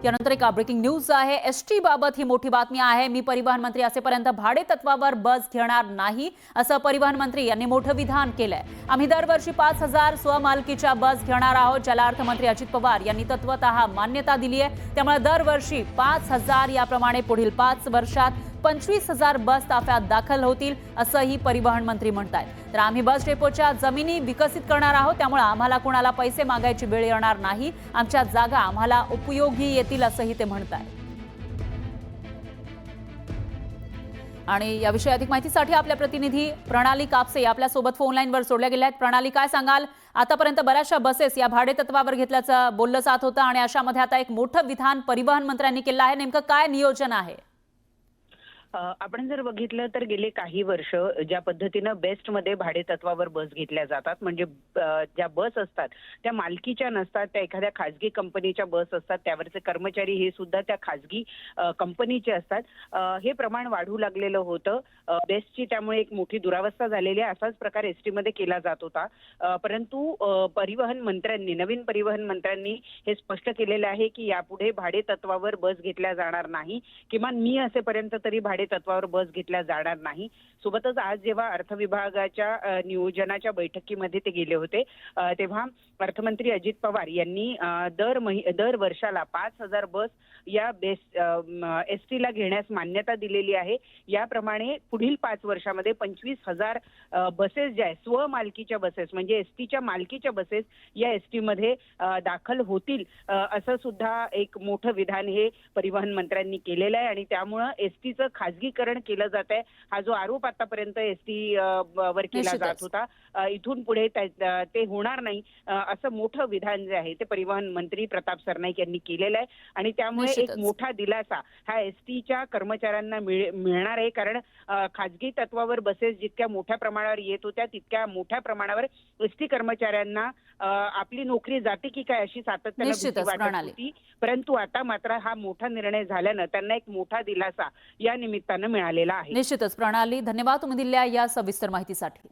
यानंतर एक breaking news आहे। एसटी बाबत ही मोठी बातमी आहे। मी परिवहन मंत्री असेपर्यंत भाडे तत्वावर बस घेणार नाही असं परिवहन मंत्री यांनी मोठं विधान केलंय। आम्ही दरवर्षी 5000 स्वमालकीच्या बस घेणार आहोत, ज्याला अर्थमंत्री अजित पवार यांनी तत्वतः मान्यता दिली आहे। त्यामुळे दरवर्षी 5000 याप्रमाणे पुढील 5 वर्षात 25000 बस ताफ्यात दाखल होतील असंही परिवहन मंत्री म्हणतात। तर आम्ही बस डेपोच्या जमिनी विकसित करणार आहोत, त्यामुळे आम्हाला कोणाला पैसे मागायची वेळ येणार नाही। आमच्या जागा आम्हाला उपयोगी येतील असंही ते म्हणतात। आणि याविषयी अधिक माहितीसाठी आपल्या प्रतिनिधी प्रणाली कापसे आपल्या सोबत फोन लाईनवर जोडल्या गेल्या आहेत। प्रणाली, काय सांगाल? आतापर्यंत बऱ्याचशा बसेस या भाडे तत्वावर घेतल्याचं बोललं जात होतं आणि अशामध्ये आता एक मोठं विधान परिवहन मंत्र्यांनी केलं आहे। नेमकं काय नियोजन आहे? आपण जर बघितलं तर गेले काही वर्ष ज्या पद्धतीनं बेस्टमध्ये भाडे तत्वावर बस घेतल्या जातात, म्हणजे ज्या बस असतात त्या मालकीच्या नसतात, त्या एखाद्या खाजगी कंपनीच्या बस असतात, त्यावरचे कर्मचारी हे सुद्धा त्या खाजगी कंपनीचे असतात। हे प्रमाण वाढू लागलेलं होतं बेस्टची, त्यामुळे एक मोठी दुरावस्था झालेली आहे। असाच प्रकार एसटी मध्ये केला जात होता, परंतु नवीन परिवहन मंत्र्यांनी हे स्पष्ट केलेलं आहे की यापुढे भाडे तत्वावर बस घेतल्या जाणार नाही, किमान मी असेपर्यंत तरी भाडे तत्वावर बस घेतल्या जाणार नाही। सोबतच आज जेव्हा अर्थ विभागाच्या नियोजनाच्या बैठकीमध्ये ते गेले होते, तेव्हा अर्थमंत्री अजित पवार यांनी दर वर्षाला 5000 बस या एसटीला घेण्यास मान्यता दिलेली आहे। याप्रमाणे पुढील 5 वर्षामध्ये 25000 बसेस ज्या आहेत स्वमालकीच्या बसेस, म्हणजे एसटीच्या मालकीच्या बसेस या एसटी मध्ये दाखल होतील, असं सुद्धा एक मोठं विधान हे परिवहन मंत्र्यांनी केलेलं आहे। आणि त्यामुळे एसटीचं खाजगीकरण केलं जात आहे, हा जो आरोप आतापर्यंत एसटी वर केला जात होता, इथून पुढे ते होणार नाही, असं मोठं विधान जे आहे ते परिवहन मंत्री प्रताप सरनाईक यांनी केलेलं आहे। आणि त्यामुळे एक मोठा दिलासा हा एसटीच्या कर्मचाऱ्यांना मिळणार आहे, कारण खाजगी तत्वावर बसेस जितक्या मोठ्या प्रमाणावर येत होत्या तितक्या मोठ्या प्रमाणावर एसटी कर्मचाऱ्यांना आपली नोकरी जाते की काय अशी सातत्याने भीती वाटत होती, परंतु आता मात्र हा मोठा निर्णय झाल्यानं त्यांना एक मोठा दिलासा या निमित्तानं मिळालेला आहे। निश्चितच प्रणाली, धन्यवाद तुम्ही दिलेल्या या सविस्तर माहितीसाठी।